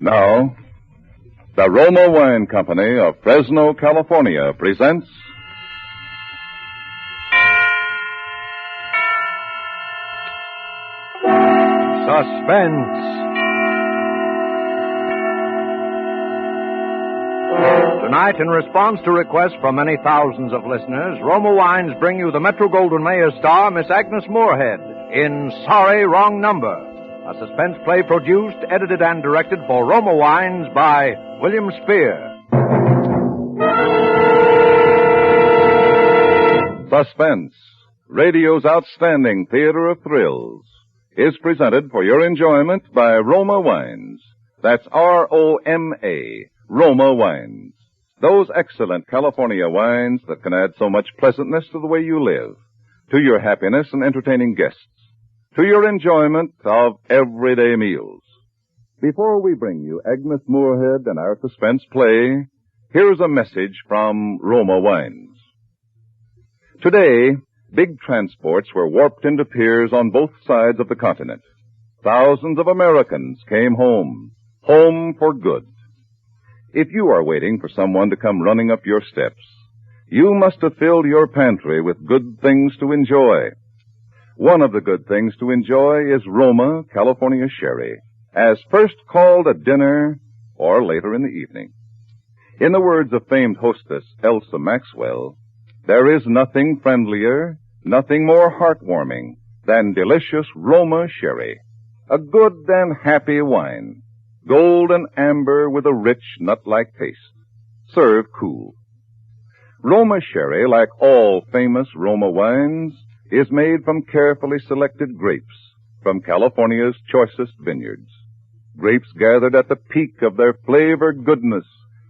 Now, the Roma Wine Company of Fresno, California presents Suspense. Tonight, in response to requests from many thousands of listeners, Roma Wines bring you the Metro-Goldwyn-Mayer star, Miss Agnes Moorehead, in Sorry, Wrong Number, a suspense play produced, edited, and directed for Roma Wines by William Spear. Suspense, radio's outstanding theater of thrills, is presented for your enjoyment by Roma Wines. That's R-O-M-A, Roma Wines. Those excellent California wines that can add so much pleasantness to the way you live, to your happiness and entertaining guests, to your enjoyment of everyday meals. Before we bring you Agnes Moorehead and our suspense play, here's a message from Roma Wines. Today, big transports were warped into piers on both sides of the continent. Thousands of Americans came home for good. If you are waiting for someone to come running up your steps, you must have filled your pantry with good things to enjoy. One of the good things to enjoy is Roma California Sherry, as first called at dinner or later in the evening. In the words of famed hostess Elsa Maxwell, there is nothing friendlier, nothing more heartwarming than delicious Roma Sherry, a good and happy wine, golden amber with a rich nut-like taste, served cool. Roma Sherry, like all famous Roma wines, is made from carefully selected grapes from California's choicest vineyards. Grapes gathered at the peak of their flavor goodness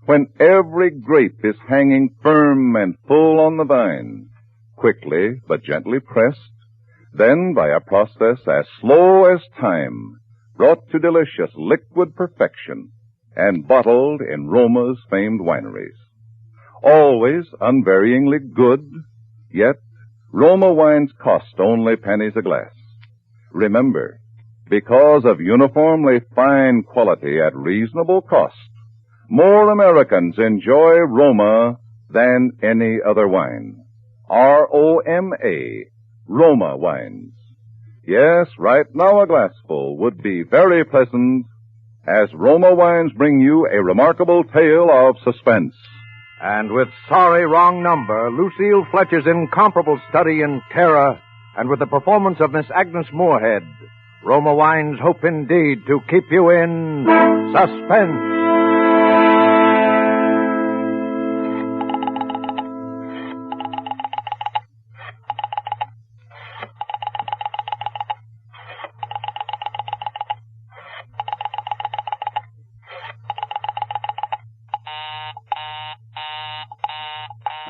when every grape is hanging firm and full on the vine, quickly but gently pressed, then by a process as slow as time, brought to delicious liquid perfection and bottled in Roma's famed wineries. Always unvaryingly good, yet Roma wines cost only pennies a glass. Remember, because of uniformly fine quality at reasonable cost, more Americans enjoy Roma than any other wine. R-O-M-A, Roma Wines. Yes, right now a glassful would be very pleasant, as Roma Wines bring you a remarkable tale of suspense. And with Sorry, Wrong Number, Lucille Fletcher's incomparable study in terror, and with the performance of Miss Agnes Moorehead, Roma Wines hope indeed to keep you in suspense.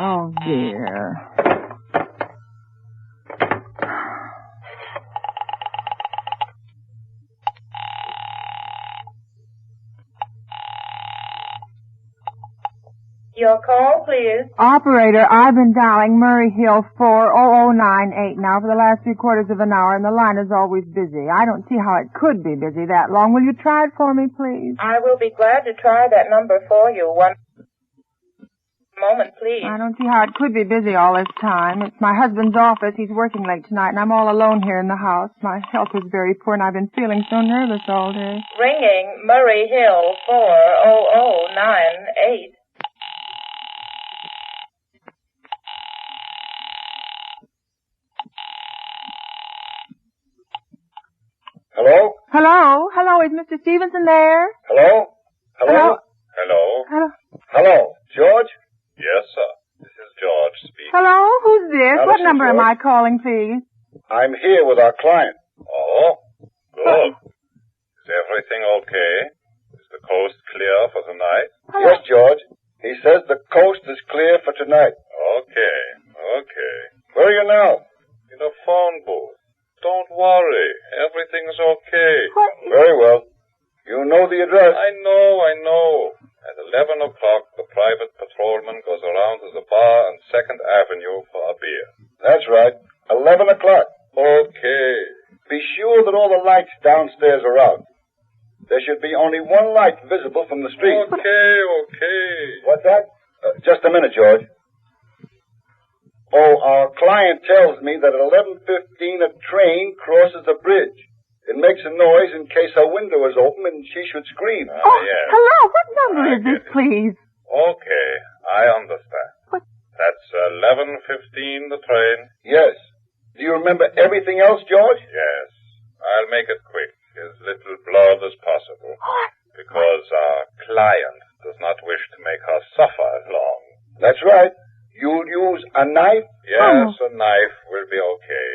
Oh, dear. Your call, please. Operator, I've been dialing Murray Hill 40098 now for the last 3/4 of an hour, and the line is always busy. I don't see how it could be busy that long. Will you try it for me, please? I will be glad to try that number for you. One moment, please. I don't see how it could be busy all this time. It's my husband's office. He's working late tonight, and I'm all alone here in the house. My health is very poor, and I've been feeling so nervous all day. Ringing Murray Hill 40098. Hello? Hello, is Mr. Stevenson there? Hello? Hello? Hello? George? Yes, sir. This is George speaking. Hello, who's this? Now, What this is number am George. I calling, please? I'm here with our client. Oh, good. Is everything okay? Is the coast clear for tonight? Hello. Yes, George. He says the coast is clear for tonight. Okay. Where are you now? In a phone booth. Don't worry. Everything's okay. What? Very well. You know the address. I know. At 11 o'clock, the private patrolman goes around to the bar on 2nd Avenue for a beer. That's right. 11 o'clock. Okay. Be sure that all the lights downstairs are out. There should be only one light visible from the street. Okay. What's that? Just a minute, George. Oh, our client tells me that at 11:15 a train crosses a bridge. It makes a noise in case her window is open and she should scream. Yes. Hello, what number is this, please? Okay, I understand. What? That's 11:15, the train. Yes. Do you remember everything else, George? Yes. I'll make it quick, as little blood as possible. Because our client does not wish to make her suffer long. That's right. You'll use a knife? Yes, a knife will be okay.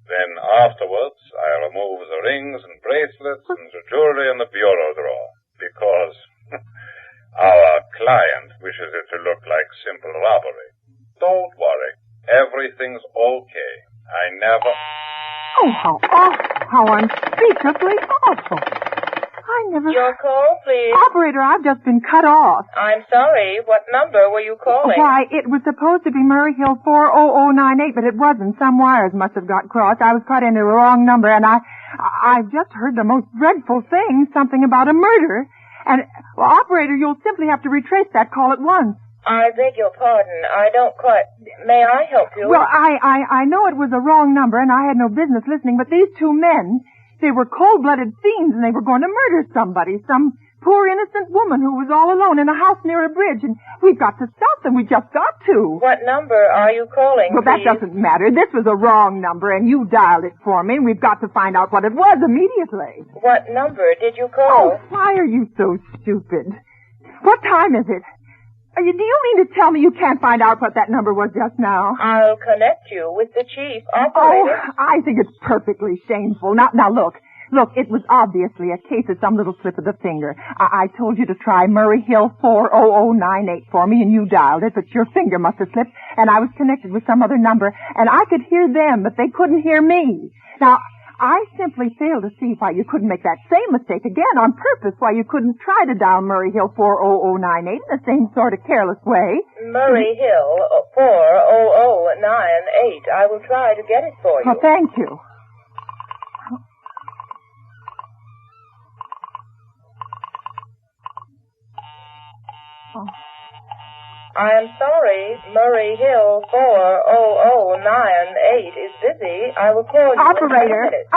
Then afterwards, I'll remove the rings and bracelets and the jewelry in the bureau drawer. Because our client wishes it to look like simple robbery. Don't worry. Everything's okay. I never... Oh, how awful. How unspeakably awful. I never... Your call, please. Operator, I've just been cut off. I'm sorry. What number were you calling? Why, it was supposed to be Murray Hill 40098, but it wasn't. Some wires must have got crossed. I was cut into the wrong number, and I've just heard the most dreadful thing, something about a murder. And, well, operator, you'll simply have to retrace that call at once. I beg your pardon. I don't quite... May I help you? Well, I know it was a wrong number, and I had no business listening, but these two men, they were cold-blooded fiends, and they were going to murder somebody, some poor innocent woman who was all alone in a house near a bridge, and we've got to stop them. We just got to. What number are you calling, Well, please? that doesn't matter. This was a wrong number, and you dialed it for me, and we've got to find out what it was immediately. What number did you Oh, call? why are you so stupid? What time is it? Do you mean to tell me you can't find out what that number was just now? I'll connect you with the chief Oh, operator. I think it's perfectly shameful. Now, look, it was obviously a case of some little slip of the finger. I told you to try Murray Hill 40098 for me, and you dialed it, but your finger must have slipped, and I was connected with some other number, and I could hear them, but they couldn't hear me. Now, I simply fail to see why you couldn't make that same mistake again on purpose, why you couldn't try to dial Murray Hill 40098 in the same sort of careless way. Murray Hill 40098. I will try to get it for you. Well, thank you. Oh. I am sorry. Murray Hill 40098 is busy. I will call you Operator, in 10 minutes.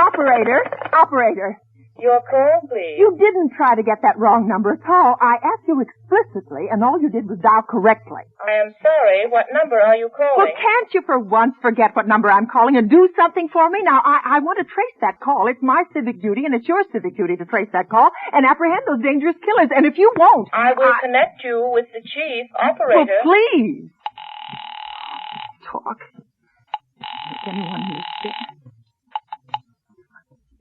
operator. Your call, please. You didn't try to get that wrong number at all. I asked you explicitly, and all you did was dial correctly. I am sorry. What number are you calling? Well, can't you for once forget what number I'm calling and do something for me? Now, I want to trace that call. It's my civic duty, and it's your civic duty to trace that call and apprehend those dangerous killers. And if you won't... I will connect you with the chief operator. Well, please. Talk. Make anyone understand.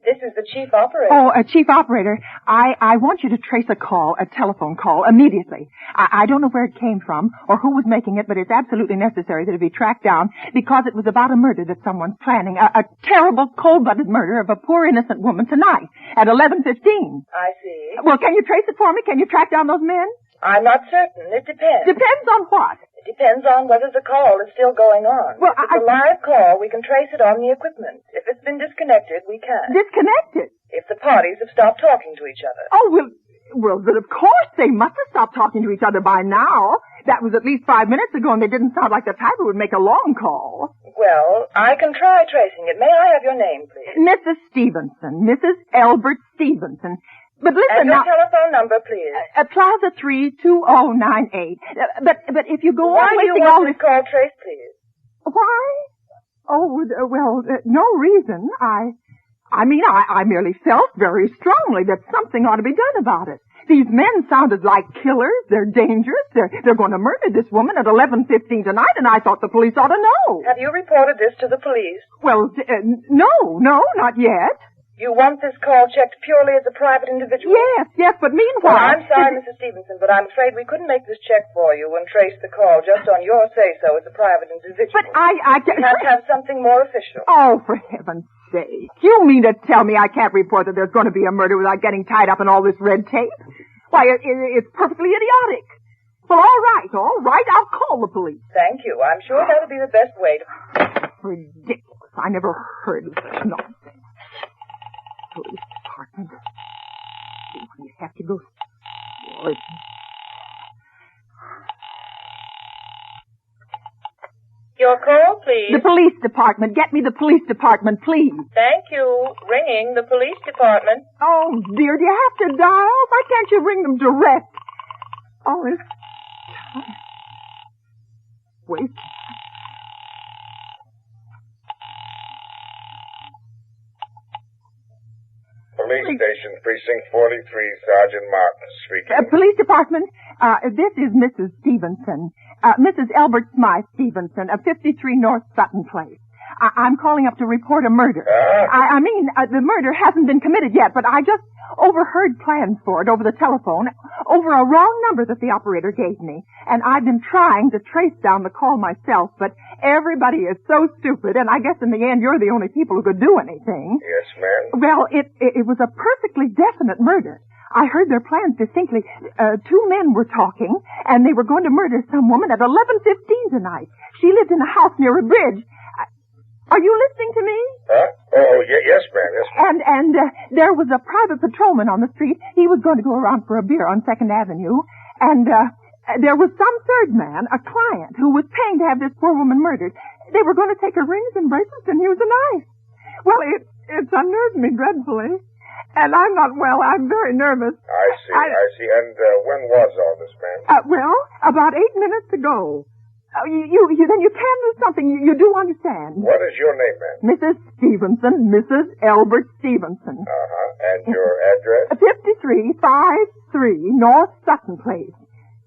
This is the chief operator. Oh, Chief Operator, I want you to trace a call, a telephone call, immediately. I don't know where it came from or who was making it, but it's absolutely necessary that it be tracked down because it was about a murder that someone's planning, a terrible, cold-blooded murder of a poor innocent woman tonight at 11:15. I see. Well, can you trace it for me? Can you track down those men? I'm not certain. It depends. Depends on what? It depends on whether the call is still going on. Well, if it's a live call, we can trace it on the equipment. If it's been disconnected, we can. Disconnected? If the parties have stopped talking to each other. Oh, well, but of course they must have stopped talking to each other by now. That was at least 5 minutes ago, and they didn't sound like the type who would make a long call. Well, I can try tracing it. May I have your name, please? Mrs. Stevenson. Mrs. Elbert Stevenson. But listen and your now... telephone number, please. Plaza 32098. But if you go Why on do you wasting want all this this... call traced, please? Why? Oh, well, no reason. I mean, I merely felt very strongly that something ought to be done about it. These men sounded like killers. They're dangerous. They're going to murder this woman at 11:15 tonight, and I thought the police ought to know. Have you reported this to the police? Well, no, not yet. You want this call checked purely as a private individual? Yes, but meanwhile... Well, I'm sorry, Mrs. Stevenson, but I'm afraid we couldn't make this check for you and trace the call just on your say-so as a private individual. But I We have to have something more official. Oh, for heaven's sake. You mean to tell me I can't report that there's going to be a murder without getting tied up in all this red tape? Why, it's perfectly idiotic. Well, all right, I'll call the police. Thank you. I'm sure that'll be the best way to... Ridiculous. I never heard of such nonsense. Police department. You have to go. Oh, Your call, please. the police department. Get me the police department, please. Thank you. Ringing the police department. Oh, dear, do you have to dial? Why can't you ring them direct? Oh, it's time. Wait. Police Station, Precinct 43, Sergeant Martin speaking. Police department, this is Mrs. Stevenson. Mrs. Elbert Smythe Stevenson of 53 North Sutton Place. I'm calling up to report a murder. I mean, the murder hasn't been committed yet, but I just overheard plans for it over the telephone, over a wrong number that the operator gave me. And I've been trying to trace down the call myself, but everybody is so stupid, and I guess in the end you're the only people who could do anything. Yes, ma'am. Well, it was a perfectly definite murder. I heard their plans distinctly. Two men were talking, and they were going to murder some woman at 11:15 tonight. She lived in a house near a bridge. Are you listening to me? Huh? Oh, yes, ma'am, yes, ma'am. And there was a private patrolman on the street. He was going to go around for a beer on 2nd Avenue. And there was some third man, a client, who was paying to have this poor woman murdered. They were going to take her rings and bracelets and use a knife. Well, it's unnerved me dreadfully. And I'm not well. I'm very nervous. I see. And when was all this, ma'am? Well, about 8 minutes ago. Then you can do something. You do understand. What is your name, ma'am? Mrs. Stevenson, Mrs. Albert Stevenson. And your address? 5353 North Sutton Place.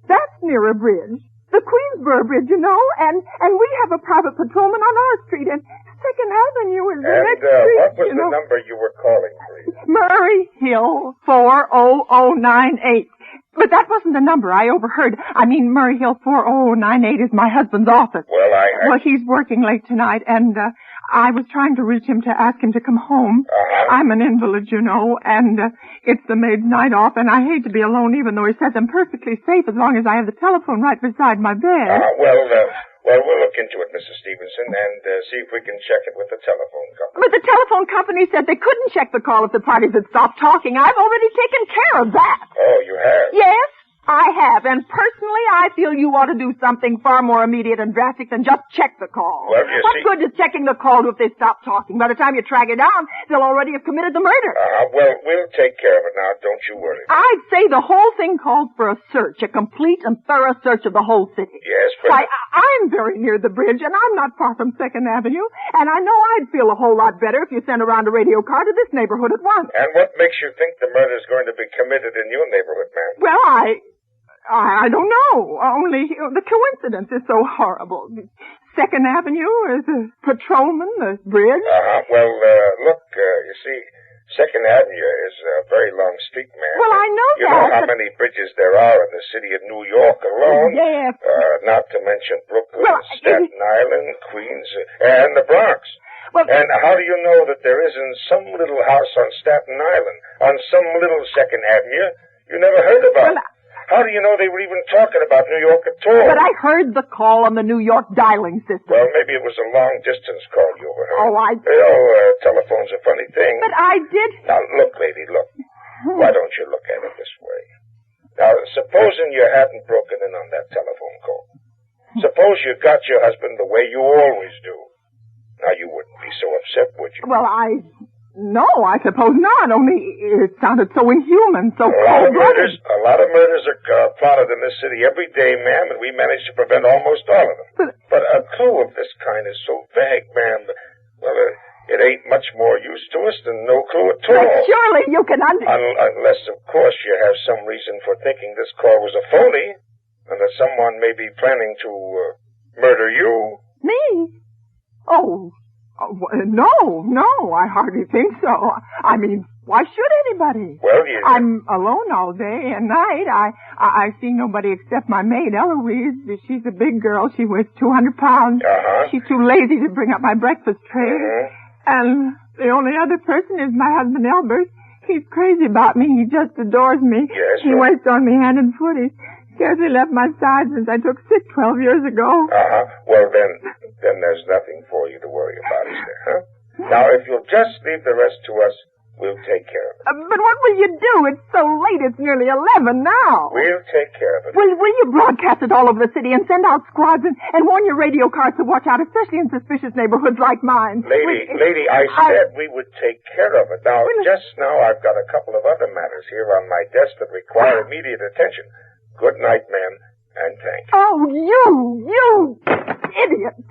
That's near a bridge. The Queensboro Bridge, you know, and we have a private patrolman on our street, and 2nd Avenue is the next street. What was the number you were calling, please? Murray Hill 40098. But that wasn't the number I overheard. I mean, Murray Hill 40098 is my husband's office. Well, he's working late tonight, and I was trying to reach him to ask him to come home. I'm an invalid, you know, and it's the maid's night off, and I hate to be alone even though he says I'm perfectly safe as long as I have the telephone right beside my bed. Well, we'll look into it, Mrs. Stevenson, and see if we can check it with the telephone company. But the telephone company said they couldn't check the call if the parties had stopped talking. I've already taken care of that. Oh, you have? Yes, I have. And personally, I feel you ought to do something far more immediate and drastic than just check the call. Well, what good is checking the call if they stop talking? By the time you track it down, they'll already have committed the murder. Well, we'll take care of it now. Don't you worry. I'd say the whole thing calls for a search, a complete and thorough search of the whole city. Yes, but... I'm very near the bridge, and I'm not far from 2nd Avenue, and I know I'd feel a whole lot better if you sent around a radio car to this neighborhood at once. And what makes you think the murder's going to be committed in your neighborhood, ma'am? Well, I don't know. Only the coincidence is so horrible. 2nd Avenue is a patrolman, the bridge. Well, look, you see, 2nd Avenue is a very long street, ma'am. Well, I know you know how many bridges there are in the city of New York alone? Yes. Not to mention Brooklyn, Staten Island, Queens, and the Bronx. Well, and how do you know that there isn't some little house on Staten Island, on some little 2nd Avenue you never heard about? Well, how do you know they were even talking about New York at all? But I heard the call on the New York dialing system. Well, maybe it was a long-distance call you overheard. Telephone's a funny thing. But I did... Now, look, lady, look. Why don't you look at it this way? Now, supposing you hadn't broken in on that telephone call. Suppose you got your husband the way you always do. Now, you wouldn't be so upset, would you? Well, No, I suppose not, only it sounded so inhuman, so cold-blooded. A lot of murders are plotted in this city every day, ma'am, and we manage to prevent almost all of them. But a clue of this kind is so vague, ma'am. Well, it ain't much more use to us than no clue at all. But surely you can Unless, of course, you have some reason for thinking this call was a phony, and that someone may be planning to murder you. Me? Oh, no, I hardly think so. I mean, why should anybody? Well, I'm alone all day and night. I see nobody except my maid, Eloise. She's a big girl. She weighs 200 pounds. She's too lazy to bring up my breakfast tray. And the only other person is my husband, Albert. He's crazy about me. He just adores me. Yes, he waits on me hand and foot. He scarcely left my side since I took sick 12 years ago. Well, then there's nothing for you to worry about, is there, huh? Now, if you'll just leave the rest to us, We'll take care of it. But what will you do? It's so late. It's nearly 11 now. We'll take care of it. Will you broadcast it all over the city and send out squads and warn your radio cars to watch out, especially in suspicious neighborhoods like mine? Lady, I said we would take care of it. Now, just now, I've got a couple of other matters here on my desk that require immediate attention. Good night, ma'am, and thank you. Oh, you idiot.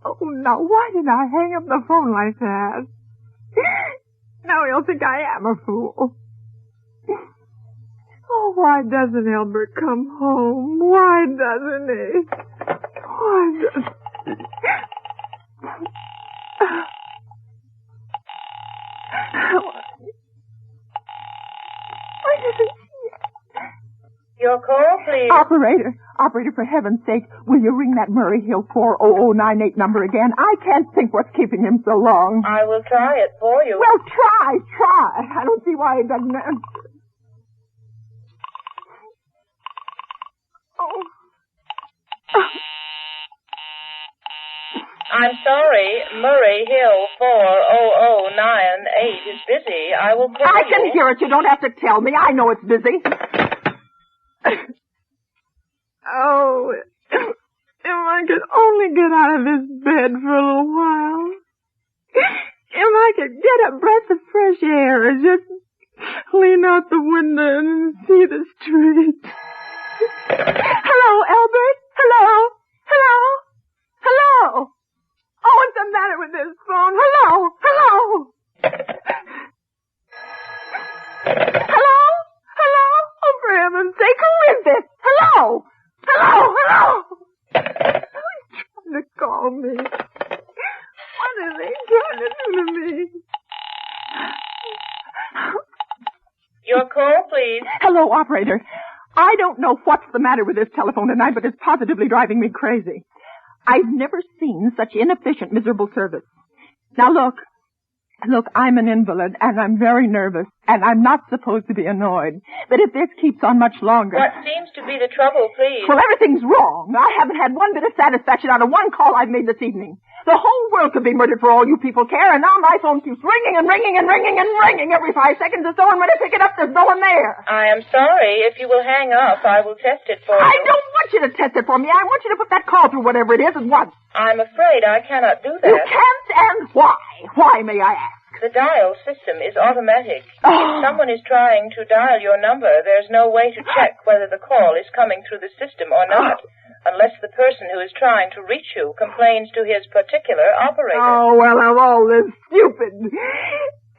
Oh, now, why did I hang up the phone like that? Now he'll think I am a fool. Oh, why doesn't Albert come home? Why doesn't he? Why doesn't he? Why doesn't he? Your call, please. Operator, for heaven's sake, will you ring that Murray Hill 40098 number again? I can't think what's keeping him so long. I will try it for you. Well, try. I don't see why he doesn't answer. Oh. I'm sorry, Murray Hill 40098 is busy. I will call you. I can hear it. You don't have to tell me. I know it's busy. Oh, if I could only get out of this bed for a little while. If I could get a breath of fresh air and just lean out the window and see the street. Hello, Albert? Hello? Oh, what's the matter with this phone? Hello? Oh, for heaven's sake, who is this? Hello? Who's trying to call me? What are they trying to do to me? Your call, please. Hello, operator. I don't know what's the matter with this telephone tonight, but it's positively driving me crazy. I've never seen such inefficient, miserable service. Now look, I'm an invalid, and I'm very nervous, and I'm not supposed to be annoyed. But if this keeps on much longer... What seems to be the trouble, please? Well, everything's wrong. I haven't had one bit of satisfaction out of one call I've made this evening. The whole world could be murdered for all you people care, and now my phone keeps ringing and ringing and ringing and ringing every 5 seconds or so, and when I pick it up, there's no one there. I am sorry. If you will hang up, I will test it for you. I don't want you to test it for me. I want you to put that call through whatever it is at once. I'm afraid I cannot do that. You can't, and why? Why, may I ask? The dial system is automatic. If someone is trying to dial your number, there's no way to check whether the call is coming through the system or not, unless the person who is trying to reach you complains to his particular operator. Oh, well, I'm all this stupid.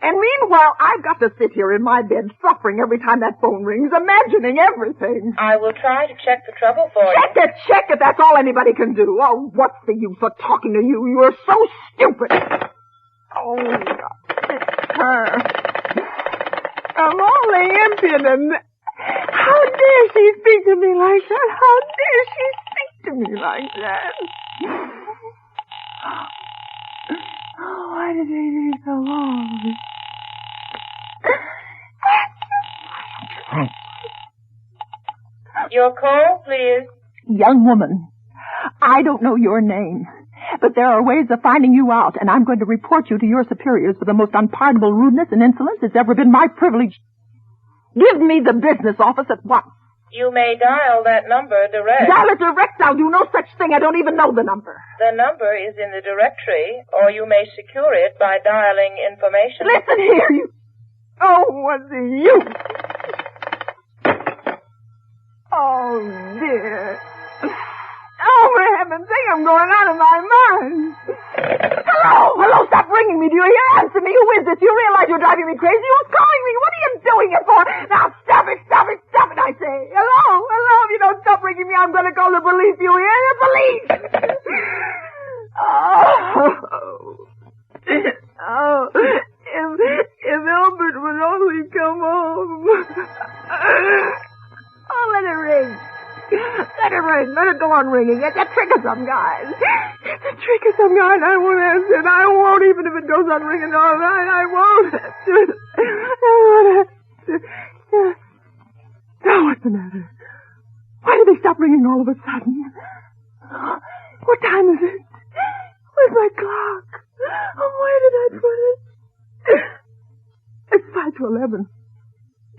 And meanwhile, I've got to sit here in my bed suffering every time that phone rings, imagining everything. I will try to check the trouble for you. Check it. That's all anybody can do. Oh, what's the use of talking to you? You're so stupid. Oh, God. It's her. I'm only impudent. How dare she speak to me like that? How dare she speak to me like that? Oh, why did they take so long? Your call, please. Young woman, I don't know your name, but there are ways of finding you out, and I'm going to report you to your superiors for the most unpardonable rudeness and insolence it's ever been my privilege. Give me the business office at once. You may dial that number direct. Dial it direct? I'll do no such thing. I don't even know the number. The number is in the directory, or you may secure it by dialing information. Listen here, you... Oh, what's the use? Oh, dear. Oh, for heaven's sake, I'm going out of my mind. Hello, stop ringing me. Do you hear? Answer me. Who is this? You realize you're driving me crazy? Who's calling me? What are you doing it for? Now, stop it, I say. Hello, if you don't stop ringing me, I'm going to call the police. You hear? The police. If Albert would only come home. Oh, let it ring. Let it ring. Let it go on ringing. It's a trick of some kind. I won't answer it. I won't, even if it goes on ringing all night. I won't answer it. Oh, what's the matter? Why did they stop ringing all of a sudden? What time is it? Where's my clock? Oh, where did I put it?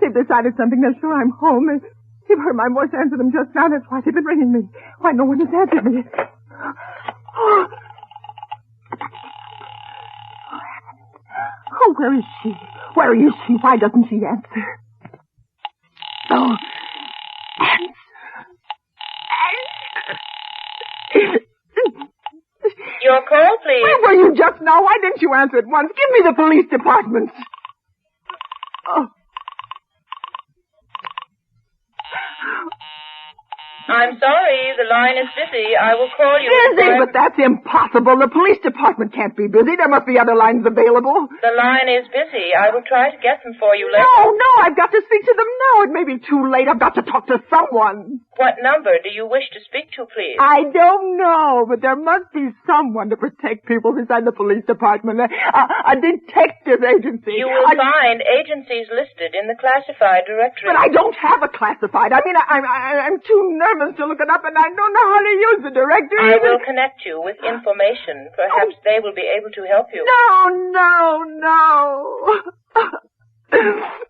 They've decided something. They're sure I'm home. They've heard my voice answer them just now. That's why they've been ringing me. Why no one has answered me. Oh, where is she? Where is she? Why doesn't she answer? Oh, answer. Your call, please. Where were you just now? Why didn't you answer at once? Give me the police department. Oh. I'm sorry, the line is busy. I will call you. Busy? But that's impossible. The police department can't be busy. There must be other lines available. The line is busy. I will try to get them for you later. No, I've got to speak to them now. It may be too late. I've got to talk to someone. What number do you wish to speak to, please? I don't know, but there must be someone to protect people beside the police department. A detective agency. You will find agencies listed in the classified directory. But I don't have a classified. I mean, I'm too nervous to look it up, and I don't know how to use the directory. I will connect you with information. Perhaps they will be able to help you. No.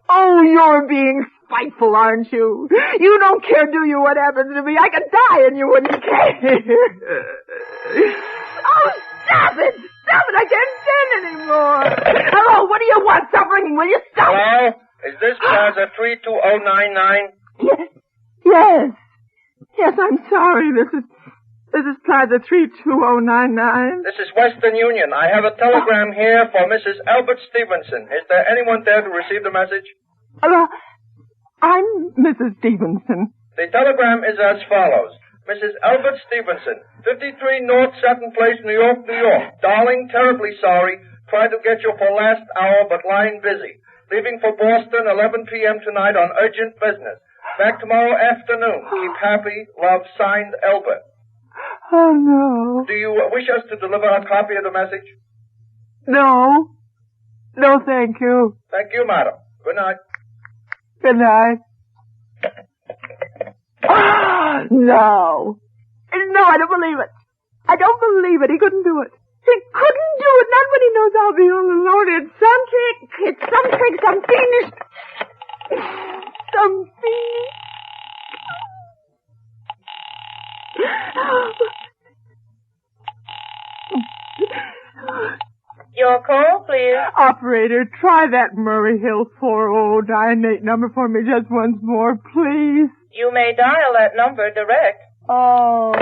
Oh, you're being spiteful, aren't you? You don't care, do you, what happens to me? I could die and you wouldn't care. Oh, stop it! I can't stand anymore. Hello, what do you want? Stop ringing, will you? Stop! Hello? Is this Plaza 32099? Yes, I'm sorry. This is Plaza 32099. This is Western Union. I have a telegram here for Mrs. Albert Stevenson. Is there anyone there to receive the message? I'm Mrs. Stevenson. The telegram is as follows. Mrs. Albert Stevenson, 53 North Sutton Place, New York, New York. Darling, terribly sorry. Tried to get you for last hour, but line busy. Leaving for Boston, 11 p.m. tonight on urgent business. Back tomorrow afternoon. Keep happy. Love, signed, Albert. Oh, no. Do you wish us to deliver a copy of the message? No. No, thank you. Thank you, madam. Good night. Good night. No, I don't believe it. I don't believe it. He couldn't do it. He couldn't do it. Not when he knows I'll be all alone. It's some trick, some fiendish. Your call, please. Operator, try that Murray Hill 4098 number for me just once more, please. You may dial that number direct. Oh.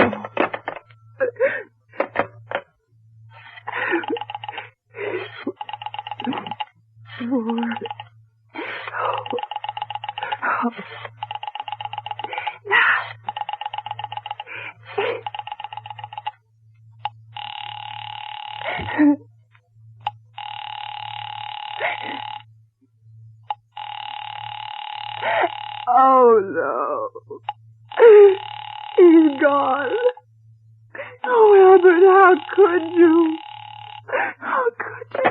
Oh, no. He's gone. Oh, Albert, how could you? How could you?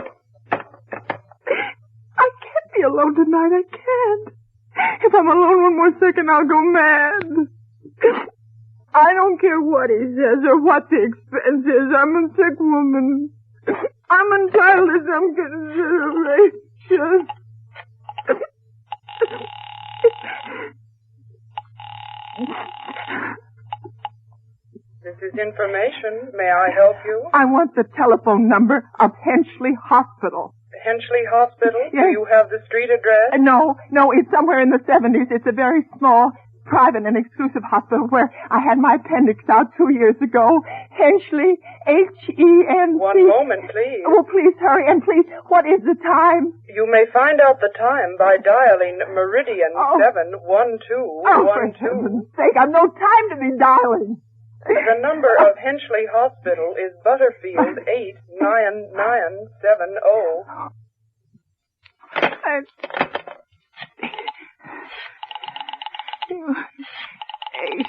I can't be alone tonight. I can't. If I'm alone one more second, I'll go mad. I don't care what he says or what the expense is. I'm a sick woman. I'm entitled to some consideration. This is information. May I help you? I want the telephone number of Henchley Hospital. Henchley Hospital? Yes. Do you have the street address? No, it's somewhere in the 70s. It's a very small, private and exclusive hospital where I had my appendix out 2 years ago. Henchley, H-E-N-C. One moment, please. Oh, please hurry, and please, what is the time? You may find out the time by dialing Meridian 71212. Oh, for heaven's sake, I've no time to be dialing. The number of Henchley Hospital is Butterfield 89970. Eight.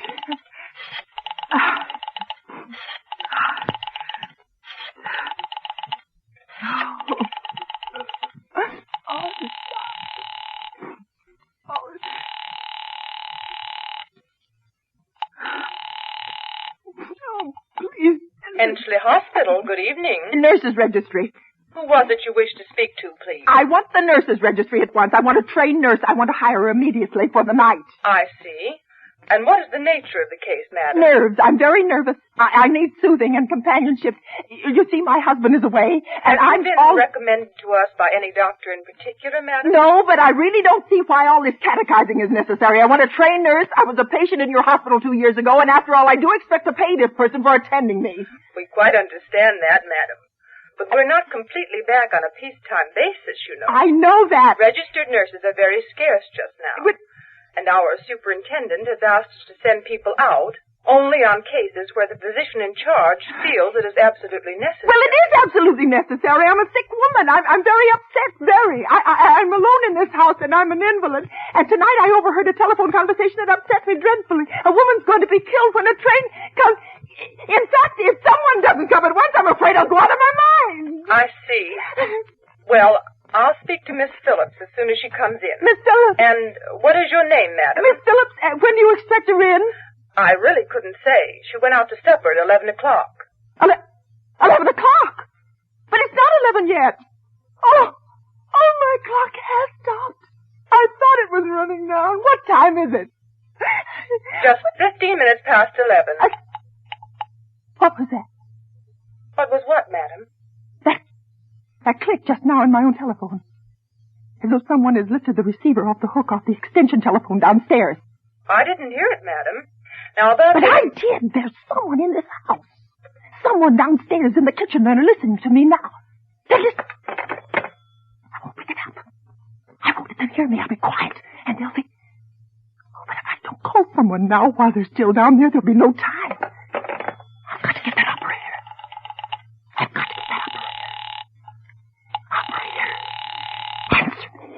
Henchley Hospital, good evening. Nurse's registry. Who was it you wished to speak to, please? I want the nurses' registry at once. I want a trained nurse. I want to hire her immediately for the night. I see. And what is the nature of the case, madam? Nerves. I'm very nervous. I need soothing and companionship. You see, my husband is away, and Have you been recommended to us by any doctor in particular, madam? No, but I really don't see why all this catechizing is necessary. I want a trained nurse. I was a patient in your hospital 2 years ago, and after all, I do expect to pay this person for attending me. We quite understand that, madam. But we're not completely back on a peacetime basis, you know. I know that. Registered nurses are very scarce just now. But and our superintendent has asked us to send people out only on cases where the physician in charge feels it is absolutely necessary. Well, it is absolutely necessary. I'm a sick woman. I'm very upset, very. I'm alone in this house, and I'm an invalid. And tonight I overheard a telephone conversation that upset me dreadfully. A woman's going to be killed when a train comes. In fact, if someone doesn't come at once, I'm afraid I'll go out of my mind. I see. Well, I'll speak to Miss Phillips as soon as she comes in. Miss Phillips? And what is your name, madam? Miss Phillips, when do you expect her in? I really couldn't say. She went out to supper at 11 o'clock. 11 o'clock? But it's not 11 yet. Oh, my clock has stopped. I thought it was running down. What time is it? Just 15 minutes past 11. What was that? What was what, madam? That click just now in my own telephone. As though someone has lifted the receiver off the hook off the extension telephone downstairs. I didn't hear it, madam. Now that... But I did. There's someone in this house. Someone downstairs in the kitchen. They're listening to me now. They're listening. I won't pick it up. I won't let them hear me. I'll be quiet. And they'll think... Oh, but if I don't call someone now while they're still down there, there'll be no time. I've got to get that operator. I've got to get that operator. Operator, answer me.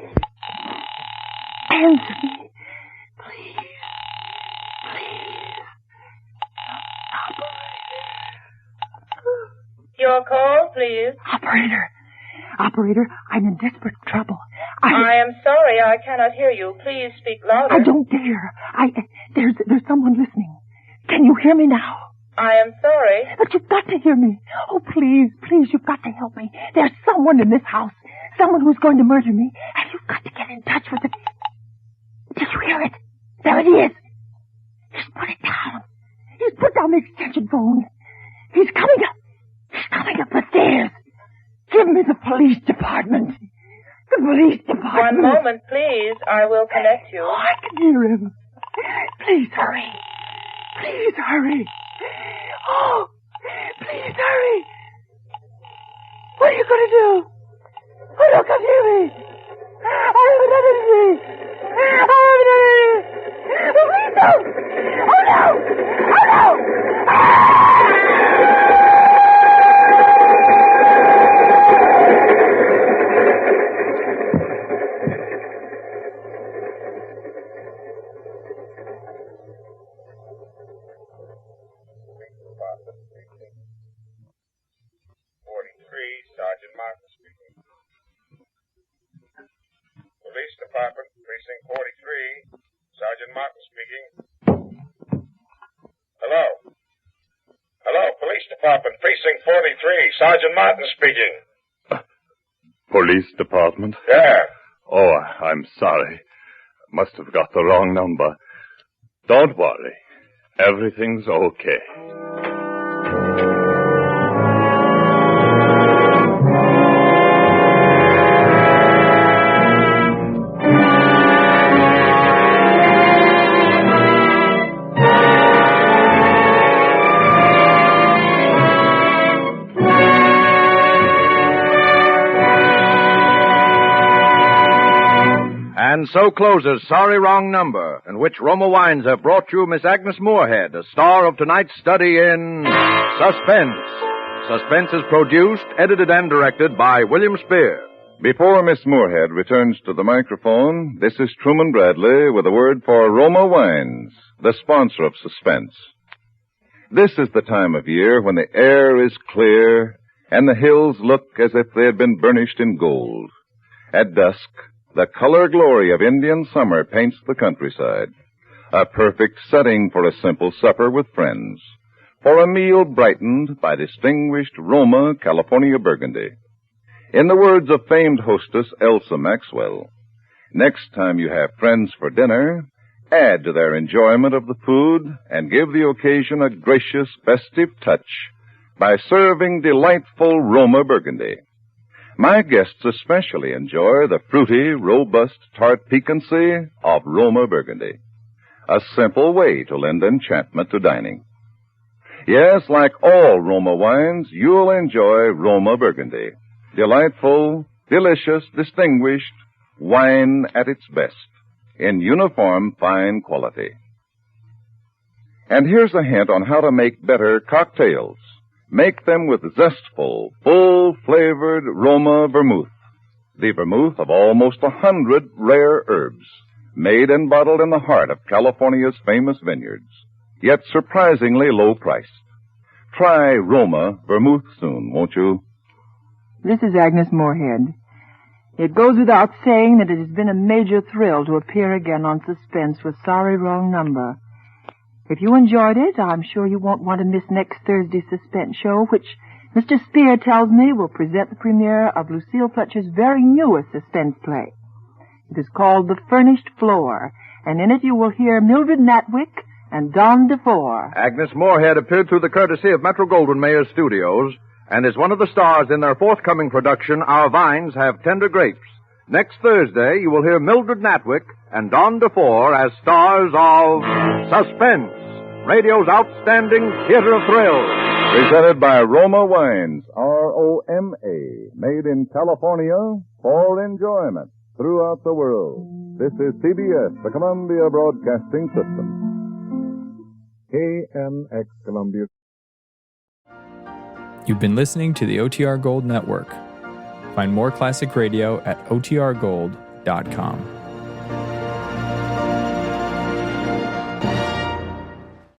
Answer me. Please. Please. Operator. Your call, please. Operator, I'm in desperate trouble. I am sorry I cannot hear you. Please speak louder. I don't dare. There's someone listening. Can you hear me now? I am sorry. But you've got to hear me. Oh, please, you've got to help me. There's someone in this house. Someone who's going to murder me. And you've got to get in touch with it. Did you hear it? There it is. He's put it down. He's put down the extension phone. He's coming up. He's coming up the stairs. Give me the police department. The police department. One moment, please. I will connect you. Oh, I can hear him. Please hurry. Please hurry. Oh, please hurry. What are you going to do? Oh, don't come near me. I haven't done anything. Oh, please don't. Oh, no. Oh, no. Ah! Sergeant Martin speaking. Police Department, Precinct 43. Sergeant Martin speaking. Hello. Hello, Police Department, Precinct 43. Sergeant Martin speaking. Police Department? Yeah. Oh, I'm sorry. Must have got the wrong number. Don't worry. Everything's okay. And so closes Sorry Wrong Number, in which Roma Wines have brought you Miss Agnes Moorehead, a star of tonight's study in Suspense. Suspense is produced, edited, and directed by William Spear. Before Miss Moorehead returns to the microphone, this is Truman Bradley with a word for Roma Wines, the sponsor of Suspense. This is the time of year when the air is clear and the hills look as if they had been burnished in gold. At dusk, the color glory of Indian summer paints the countryside. A perfect setting for a simple supper with friends. For a meal brightened by distinguished Roma California Burgundy. In the words of famed hostess Elsa Maxwell, next time you have friends for dinner, add to their enjoyment of the food and give the occasion a gracious, festive touch by serving delightful Roma Burgundy. My guests especially enjoy the fruity, robust, tart piquancy of Roma Burgundy, a simple way to lend enchantment to dining. Yes, like all Roma wines, you'll enjoy Roma Burgundy. Delightful, delicious, distinguished wine at its best, in uniform fine quality. And here's a hint on how to make better cocktails. Make them with zestful, full-flavored Roma vermouth, the vermouth of almost 100 rare herbs, made and bottled in the heart of California's famous vineyards, yet surprisingly low priced. Try Roma vermouth soon, won't you? This is Agnes Moorehead. It goes without saying that it has been a major thrill to appear again on Suspense with Sorry Wrong Number. If you enjoyed it, I'm sure you won't want to miss next Thursday's Suspense show, which Mr. Spear tells me will present the premiere of Lucille Fletcher's very newest suspense play. It is called The Furnished Floor, and in it you will hear Mildred Natwick and Don DeFore. Agnes Moorehead appeared through the courtesy of Metro-Goldwyn-Mayer Studios and is one of the stars in their forthcoming production, Our Vines Have Tender Grapes. Next Thursday, you will hear Mildred Natwick and Don DeFore as stars of Suspense, radio's outstanding theater of thrills. Presented by Roma Wines, R-O-M-A, made in California for enjoyment throughout the world. This is CBS, the Columbia Broadcasting System. KNX Columbia. You've been listening to the OTR Gold Network. Find more classic radio at otrgold.com.